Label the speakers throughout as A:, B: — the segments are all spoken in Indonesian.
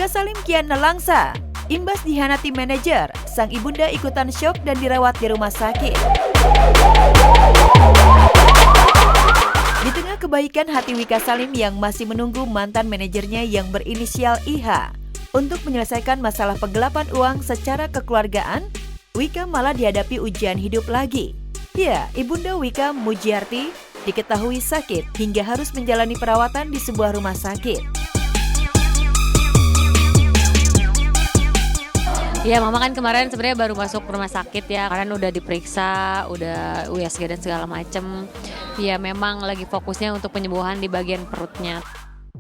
A: Wika Salim kian nelangsa. Imbas dihianati manajer, sang ibunda ikutan syok dan dirawat di rumah sakit. Di tengah kebaikan hati Wika Salim yang masih menunggu mantan manajernya yang berinisial IH untuk menyelesaikan masalah penggelapan uang secara kekeluargaan, Wika malah dihadapi ujian hidup lagi. Ya, ibunda Wika Mujiarti diketahui sakit hingga harus menjalani perawatan di sebuah rumah sakit.
B: Ya, mama kan kemarin sebenarnya baru masuk rumah sakit ya, karena udah diperiksa, udah USG dan segala macem. Ya memang lagi fokusnya untuk penyembuhan di bagian perutnya.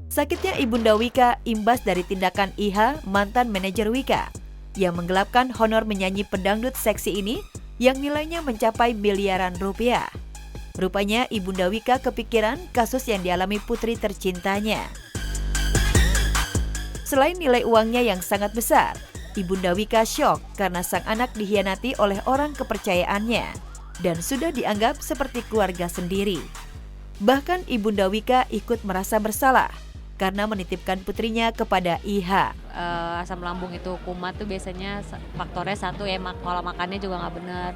A: Sakitnya ibunda Wika imbas dari tindakan IH, mantan manajer Wika, yang menggelapkan honor menyanyi pedangdut seksi ini yang nilainya mencapai miliaran rupiah. Rupanya ibunda Wika kepikiran kasus yang dialami putri tercintanya. Selain nilai uangnya yang sangat besar, ibunda Wika syok karena sang anak dikhianati oleh orang kepercayaannya dan sudah dianggap seperti keluarga sendiri. Bahkan ibunda Wika ikut merasa bersalah karena menitipkan putrinya kepada IH.
B: Asam lambung itu kumat tuh biasanya faktornya satu ya, pola makannya juga nggak benar.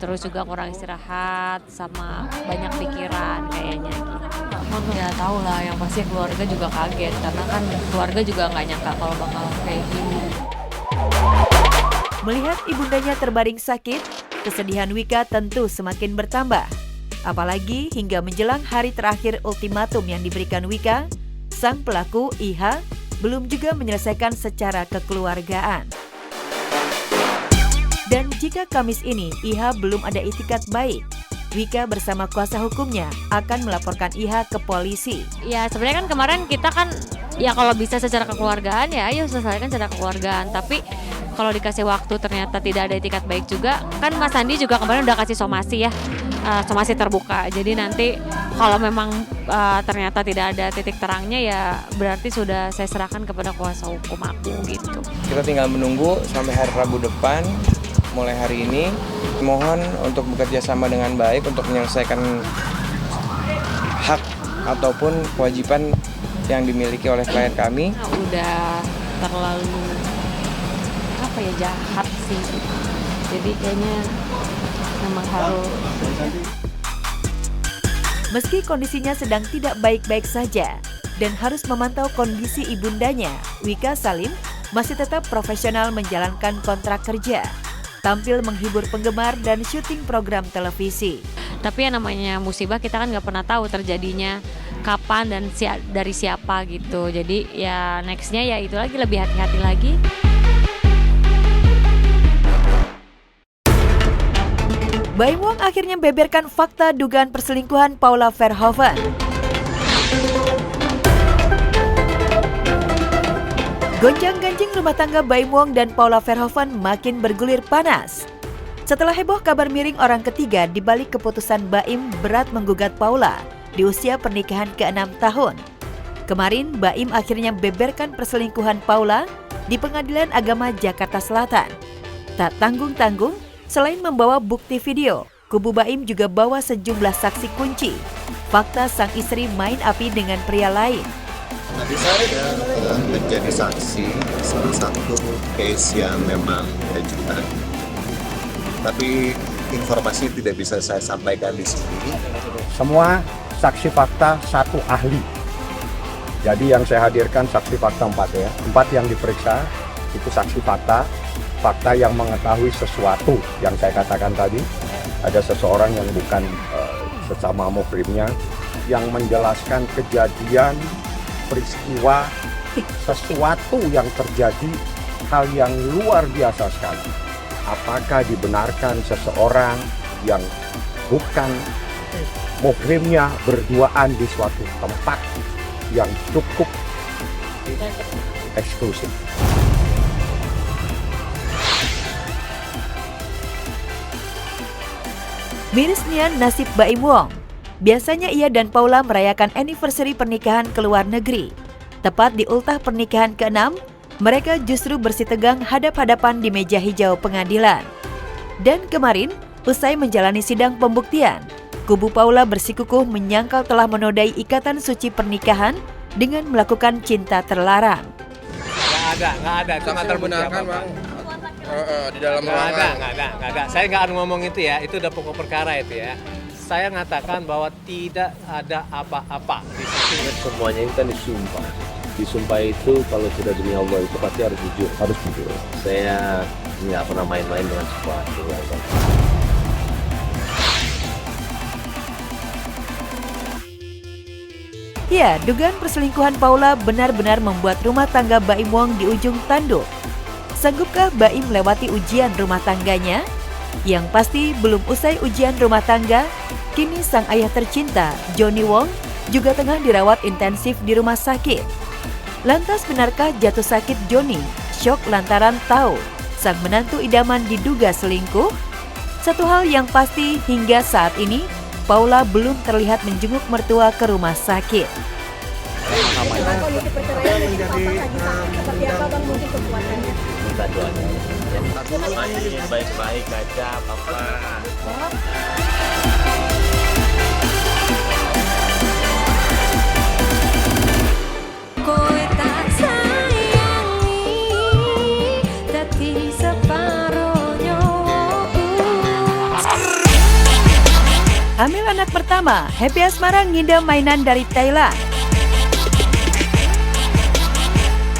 B: Terus juga kurang istirahat sama banyak pikiran kayaknya gitu.
C: Ya tahu lah, yang pasti keluarga juga kaget karena kan keluarga juga nggak nyangka kalau bakal kayak gini.
A: Melihat ibundanya terbaring sakit, kesedihan Wika tentu semakin bertambah. Apalagi hingga menjelang hari terakhir ultimatum yang diberikan Wika, sang pelaku IH belum juga menyelesaikan secara kekeluargaan. Dan jika Kamis ini IH belum ada itikat baik, Wika bersama kuasa hukumnya akan melaporkan IH ke polisi.
B: Ya sebenarnya kan kemarin kita kan ya kalau bisa secara kekeluargaan ya ayo selesaikan secara kekeluargaan. Tapi kalau dikasih waktu ternyata tidak ada itikat baik juga, kan Mas Andi juga kemarin udah kasih somasi ya, somasi terbuka. Jadi nanti kalau memang ternyata tidak ada titik terangnya ya berarti sudah saya serahkan kepada kuasa hukum aku gitu.
D: Kita tinggal menunggu sampai hari Rabu depan, mulai hari ini. Mohon untuk bekerja sama dengan baik untuk menyelesaikan hak ataupun kewajiban yang dimiliki oleh klien kami.
B: Udah terlalu jahat sih, jadi kayaknya memang harus.
A: Meski kondisinya sedang tidak baik-baik saja dan harus memantau kondisi ibundanya, Wika Salim masih tetap profesional menjalankan kontrak kerja, tampil menghibur penggemar dan syuting program televisi.
B: Tapi yang namanya musibah kita kan nggak pernah tahu terjadinya kapan dan dari siapa gitu. Jadi ya nextnya ya itu lagi, lebih hati-hati lagi.
A: Baim Wong akhirnya beberkan fakta dugaan perselingkuhan Paula Verhoeven. Gonjang-ganjing rumah tangga Baim Wong dan Paula Verhoeven makin bergulir panas. Setelah heboh kabar miring orang ketiga di balik keputusan Baim berat menggugat Paula di usia pernikahan ke-6 tahun. Kemarin Baim akhirnya beberkan perselingkuhan Paula di Pengadilan Agama Jakarta Selatan. Tak tanggung-tanggung, selain membawa bukti video, kubu Baim juga bawa sejumlah saksi kunci. Fakta sang istri main api dengan pria lain.
E: Tadi saya menjadi saksi salah satu case yang memang diajukan. Tapi informasi tidak bisa saya sampaikan di sini.
F: Semua saksi fakta satu ahli. Jadi yang saya hadirkan saksi fakta 4 ya. 4 yang diperiksa itu saksi fakta. Fakta yang mengetahui sesuatu yang saya katakan tadi, ada seseorang yang bukan sesama muhrimnya yang menjelaskan kejadian, peristiwa, sesuatu yang terjadi, hal yang luar biasa sekali. Apakah dibenarkan seseorang yang bukan muhrimnya berduaan di suatu tempat yang cukup eksklusif?
A: Mirisnya nasib Baim Wong. Biasanya ia dan Paula merayakan anniversary pernikahan ke luar negeri. Tepat di ultah pernikahan ke-6, mereka justru bersitegang hadap-hadapan di meja hijau pengadilan. Dan kemarin, usai menjalani sidang pembuktian, kubu Paula bersikukuh menyangkal telah menodai ikatan suci pernikahan dengan melakukan cinta terlarang.
D: Nggak
G: nggak ada. Itu nggak terbukti apa-apa.
H: Di dalam
G: Nggak ada. Saya nggak akan ngomong itu ya. Itu udah pokok perkara itu ya. Saya ngatakan bahwa tidak ada apa-apa di situ.
I: Semuanya itu kan disumpah. Disumpah itu kalau sudah demi Allah itu pasti harus jujur. Harus jujur. Saya nggak pernah main-main dengan sesuatu.
A: Ya, dugaan perselingkuhan Paula benar-benar membuat rumah tangga Baim Wong di ujung tanduk. Sanggupkah Baim melewati ujian rumah tangganya? Yang pasti belum usai ujian rumah tangga, kini sang ayah tercinta, Johnny Wong, juga tengah dirawat intensif di rumah sakit. Lantas benarkah jatuh sakit Johnny? Syok lantaran tahu sang menantu idaman diduga selingkuh? Satu hal yang pasti hingga saat ini, Paula belum terlihat menjenguk mertua ke rumah sakit.
J: Kondisi perceraian dan seperti apa bang mungkin kekuatannya?
I: Minta doanya. Masih baik-baik aja, Papa.
K: Kowe tak sayangi, dadi separo nyawaku.
A: Hamil anak pertama, Happy Asmara ngidam mainan dari Thailand.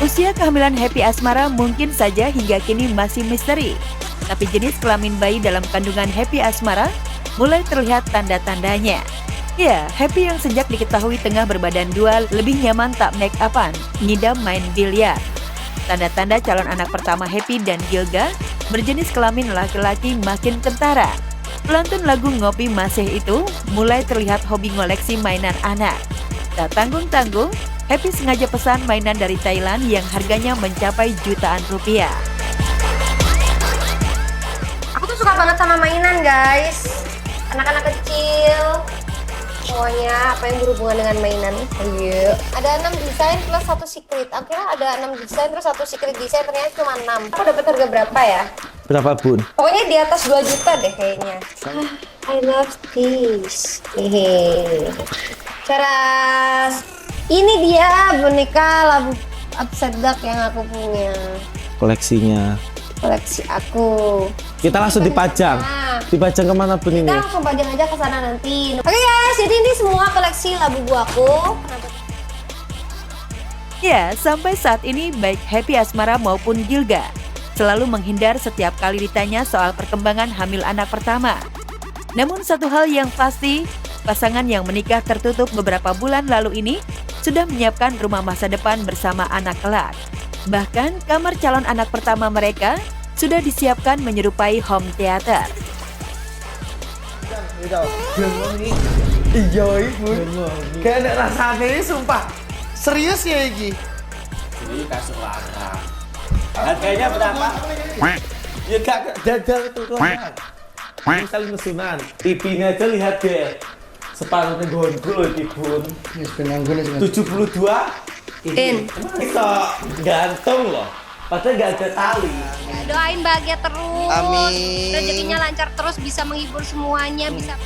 A: Usia kehamilan Happy Asmara mungkin saja hingga kini masih misteri. Tapi jenis kelamin bayi dalam kandungan Happy Asmara mulai terlihat tanda-tandanya. Ya, Happy yang sejak diketahui tengah berbadan dua lebih nyaman tak make upan, ngidam main biliar. Tanda-tanda calon anak pertama Happy dan Gilga berjenis kelamin laki-laki makin kentara. Pelantun lagu Ngopi Masih itu mulai terlihat hobi ngoleksi mainan anak. Tak tanggung-tanggung, Happy sengaja pesan mainan dari Thailand yang harganya mencapai jutaan rupiah.
J: Aku tuh suka banget sama mainan guys, anak-anak kecil. Pokoknya apa yang berhubungan dengan mainan. Iya. Ada 6 desain plus 1 secret. Akhirnya ada 6 desain terus 1 secret desain, ternyata cuma 6. Aku dapat harga berapa ya?
I: Berapa, Bun?
J: Pokoknya di atas 2 juta deh kayaknya. I love this. Hehe. Cara ini dia boneka labu upside duck yang aku punya.
I: Koleksinya.
J: Koleksi aku.
I: Kita langsung dipajang. Dipajang kemana, Bun, ini?
J: Kita langsung pajang aja ke sana nanti. Oke guys, jadi ini semua koleksi labu aku.
A: Ya, sampai saat ini baik Happy Asmara maupun Gilga selalu menghindar setiap kali ditanya soal perkembangan hamil anak pertama. Namun satu hal yang pasti, pasangan yang menikah tertutup beberapa bulan lalu ini sudah menyiapkan rumah masa depan bersama anak kelak. Bahkan kamar calon anak pertama mereka sudah disiapkan menyerupai home theater.
H: Iya, Ibu. Kayak ada rasanya ini sumpah. Serius ya, Iki?
I: Ini kasur larang. Harganya berapa? Ya gak jajal itu doang. Ini saling mesunan. TV-nya aja lihat deh. Separuhnya gondrol, Ibu. 72
J: In.
I: Bisa gantung loh. Padahal gak ada tali.
J: Ya, doain bahagia terus.
H: Amin.
J: Rezekinya lancar terus, bisa menghibur semuanya, bisa.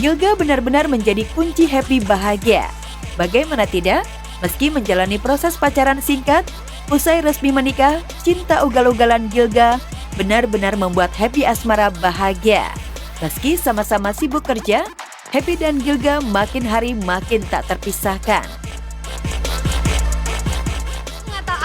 A: Gilga benar-benar menjadi kunci Happy bahagia. Bagaimana tidak, meski menjalani proses pacaran singkat, usai resmi menikah, cinta ugal-ugalan Gilga benar-benar membuat Happy Asmara bahagia. Meski sama-sama sibuk kerja, Happy dan Gilga makin hari makin tak terpisahkan.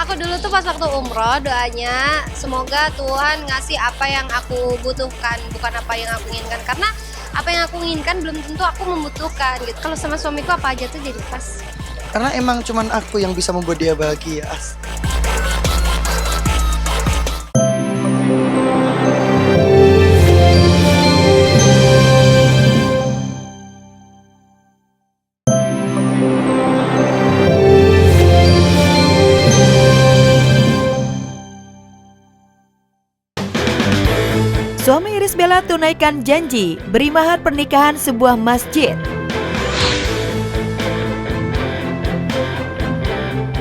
J: Aku dulu tuh pas waktu umroh doanya semoga Tuhan ngasih apa yang aku butuhkan, bukan apa yang aku inginkan. Karena apa yang aku inginkan belum tentu aku membutuhkan gitu. Kalau sama suamiku apa aja tuh jadi pas.
H: Karena emang cuman aku yang bisa membuat dia bahagia.
A: Suami Iris Bella tunaikan janji beri mahar pernikahan sebuah masjid.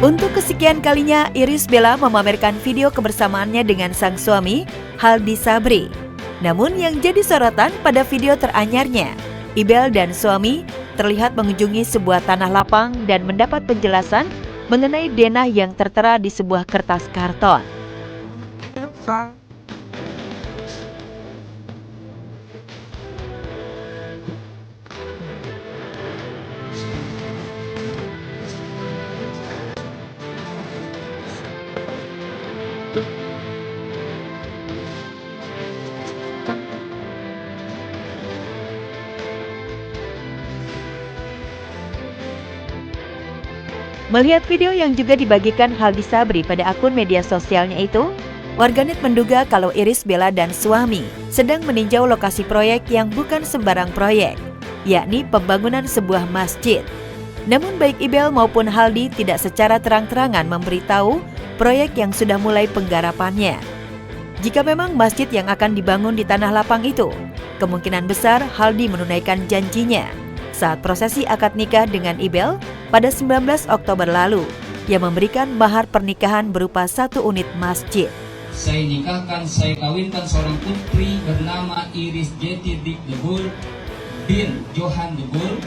A: Untuk kesekian kalinya, Iris Bella memamerkan video kebersamaannya dengan sang suami, Haldi Sabri. Namun yang jadi sorotan pada video teranyarnya, Ibel dan suami terlihat mengunjungi sebuah tanah lapang dan mendapat penjelasan mengenai denah yang tertera di sebuah kertas karton. Melihat video yang juga dibagikan Haldi Sabri pada akun media sosialnya itu, warganet menduga kalau Iris Bella dan suami sedang meninjau lokasi proyek yang bukan sembarang proyek, yakni pembangunan sebuah masjid. Namun baik Ibel maupun Haldi tidak secara terang-terangan memberitahu proyek yang sudah mulai penggarapannya. Jika memang masjid yang akan dibangun di tanah lapang itu, kemungkinan besar Haldi menunaikan janjinya saat prosesi akad nikah dengan Ibel pada 19 Oktober lalu, yang memberikan mahar pernikahan berupa 1 unit masjid.
L: Saya nikahkan, saya kawinkan seorang putri bernama Iris Jeti Dik Debul bin Johan Debul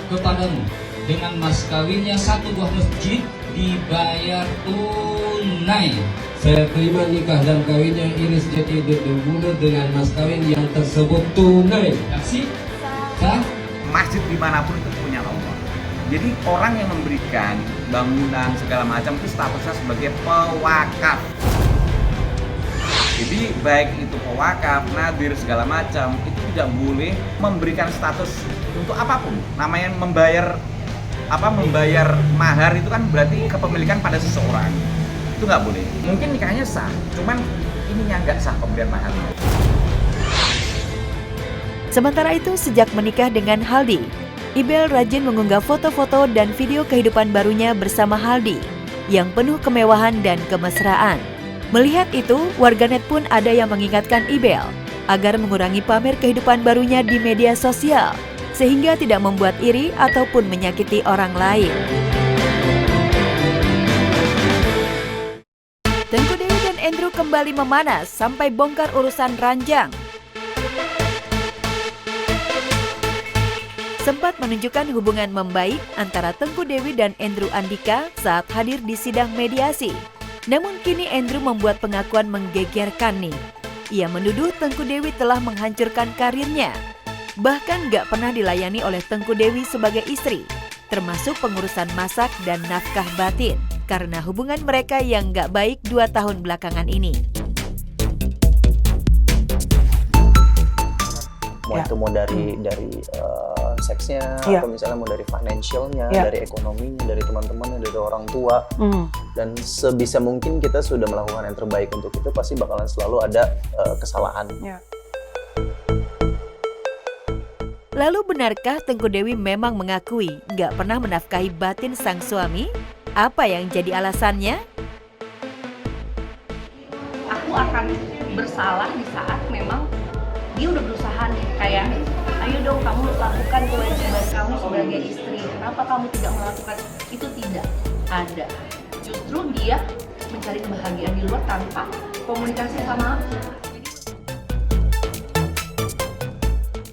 L: kepadamu dengan mas kawinnya 1 buah masjid dibayar tunai. Saya terima nikah dan kawinnya Iris Jeti Dik Debul dengan mas kawin yang tersebut tunai. Saksi? Sah?
M: Masjid dimanapun itu punya Allah. Jadi orang yang memberikan bangunan segala macam itu statusnya sebagai pewakaf. Jadi baik itu pewakaf, nadir segala macam itu tidak boleh memberikan status untuk apapun. Namanya membayar mahar itu kan berarti kepemilikan pada seseorang. Itu nggak boleh. Mungkin nikahnya sah, cuman ininya nggak sah pemberian maharnya.
A: Sementara itu, sejak menikah dengan Haldi, Ibel rajin mengunggah foto-foto dan video kehidupan barunya bersama Haldi yang penuh kemewahan dan kemesraan. Melihat itu, warganet pun ada yang mengingatkan Ibel agar mengurangi pamer kehidupan barunya di media sosial sehingga tidak membuat iri ataupun menyakiti orang lain. Tengku Dewi dan Andrew kembali memanas sampai bongkar urusan ranjang. Sempat menunjukkan hubungan membaik antara Tengku Dewi dan Andrew Andika saat hadir di sidang mediasi. Namun kini Andrew membuat pengakuan menggegerkan nih. Ia menuduh Tengku Dewi telah menghancurkan karirnya. Bahkan gak pernah dilayani oleh Tengku Dewi sebagai istri, termasuk pengurusan masak dan nafkah batin, karena hubungan mereka yang gak baik 2 tahun belakangan ini.
N: Itu mau dari seksnya, atau misalnya mau dari financialnya, dari ekonominya, dari teman-temannya, dari orang tua. Dan sebisa mungkin kita sudah melakukan yang terbaik untuk itu, pasti bakalan selalu ada kesalahan.
A: Lalu benarkah Tengku Dewi memang mengakui nggak pernah menafkahi batin sang suami? Apa yang jadi alasannya?
O: Aku akan bersalah di saat memang dia udah berusaha nih, kayak ayo dong kamu lakukan kewajiban kamu sebagai istri, kenapa kamu tidak melakukan itu? Tidak ada, justru dia mencari kebahagiaan di luar tanpa komunikasi sama aku.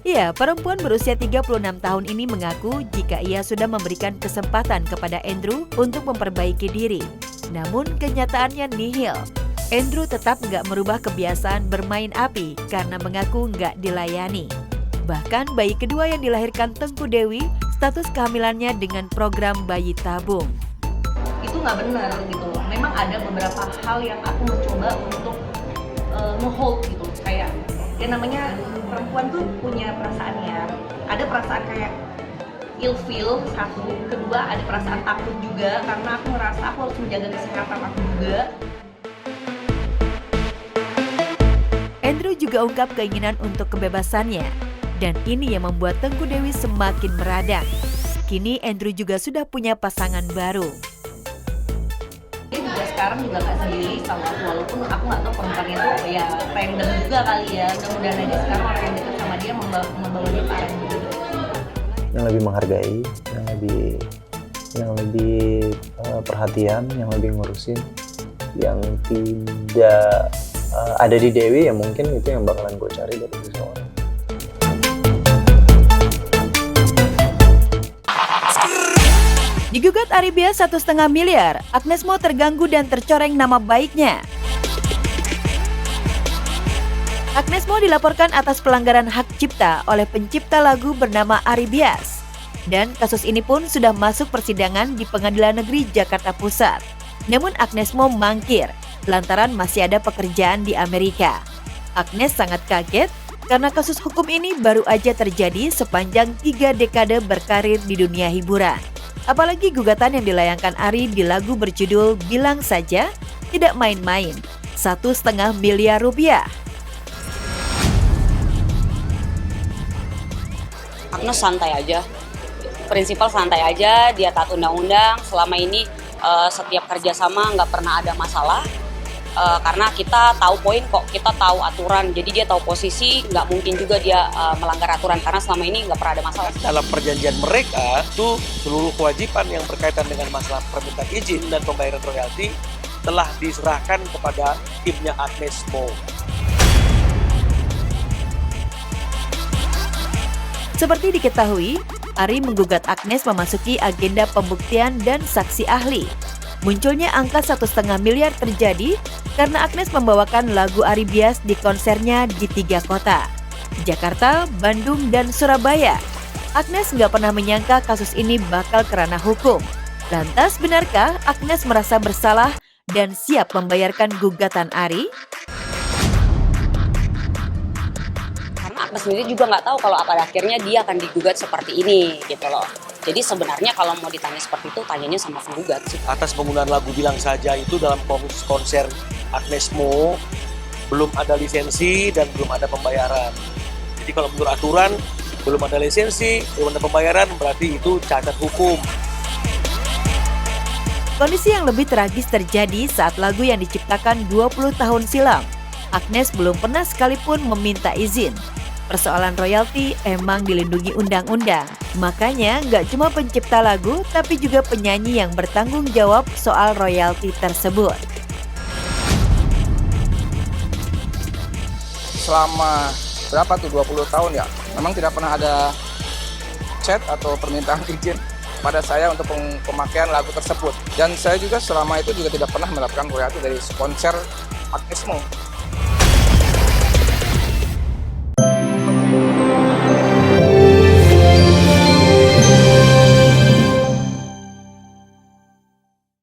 A: Ya, perempuan berusia 36 tahun ini mengaku jika ia sudah memberikan kesempatan kepada Andrew untuk memperbaiki diri. Namun kenyataannya nihil. Andrew tetap nggak merubah kebiasaan bermain api karena mengaku nggak dilayani. Bahkan bayi kedua yang dilahirkan Tengku Dewi, status kehamilannya dengan program bayi tabung.
O: Itu nggak benar gitu. Memang ada beberapa hal yang aku mencoba untuk nge-hold gitu. Kayak ya namanya perempuan tuh punya perasaannya. Ada perasaan kayak ilfeel satu, kedua ada perasaan takut juga karena aku ngerasa aku harus menjaga kesehatan aku juga.
A: Andrew juga ungkap keinginan untuk kebebasannya, dan ini yang membuat Tengku Dewi semakin meradang. Kini Andrew juga sudah punya pasangan baru.
O: Dia juga sekarang juga nggak sendiri sama aku, walaupun aku nggak tahu perempuannya itu ya random juga kali ya. Mudah-mudahan aja sekarang orang yang dekat sama dia membawa dia parah juga.
N: Yang lebih menghargai, yang lebih perhatian, yang lebih ngurusin, yang tidak ada di Dewi, ya mungkin itu yang bakalan gue cari dari seseorang.
A: Digugat Ari Bias 1,5 miliar, Agnes Mo terganggu dan tercoreng nama baiknya. Agnes Mo dilaporkan atas pelanggaran hak cipta oleh pencipta lagu bernama Ari Bias. Dan kasus ini pun sudah masuk persidangan di Pengadilan Negeri Jakarta Pusat. Namun Agnes Mo mangkir lantaran masih ada pekerjaan di Amerika. Agnes sangat kaget karena kasus hukum ini baru aja terjadi sepanjang 3 dekade berkarir di dunia hiburan. Apalagi gugatan yang dilayangkan Ari di lagu berjudul Bilang Saja tidak main-main, 1,5 miliar rupiah.
P: Agnes santai aja, prinsipal santai aja, dia taat undang-undang. Selama ini setiap kerjasama nggak pernah ada masalah. Karena kita tahu poin kok, kita tahu aturan, jadi dia tahu posisi, nggak mungkin juga dia melanggar aturan karena selama ini nggak pernah ada masalah.
Q: Dalam perjanjian mereka, itu seluruh kewajiban yang berkaitan dengan masalah permintaan izin dan pembayaran royalti telah diserahkan kepada timnya Agnes Mo.
A: Seperti diketahui, Ari menggugat Agnes memasuki agenda pembuktian dan saksi ahli. Munculnya angka 1,5 miliar terjadi karena Agnes membawakan lagu Ari Bias di konsernya di 3 kota, Jakarta, Bandung, dan Surabaya. Agnes nggak pernah menyangka kasus ini bakal kerana hukum. Lantas benarkah Agnes merasa bersalah dan siap membayarkan gugatan Ari?
P: Karena Agnes sendiri juga nggak tahu kalau pada akhirnya dia akan digugat seperti ini gitu loh. Jadi sebenarnya kalau mau ditanya seperti itu, tanyanya sama penggugat sih.
Q: Atas penggunaan lagu Bilang Saja itu dalam konser Agnes Mo belum ada lisensi dan belum ada pembayaran. Jadi kalau menurut aturan belum ada lisensi, belum ada pembayaran, berarti itu cacat hukum.
A: Kondisi yang lebih tragis terjadi saat lagu yang diciptakan 20 tahun silam. Agnes belum pernah sekalipun meminta izin. Persoalan royalti emang dilindungi undang-undang. Makanya nggak cuma pencipta lagu, tapi juga penyanyi yang bertanggung jawab soal royalti tersebut.
R: Selama berapa tuh 20 tahun ya, memang tidak pernah ada chat atau permintaan izin pada saya untuk pemakaian lagu tersebut. Dan saya juga selama itu juga tidak pernah mendapatkan royalti dari sponsor Agnes Mo.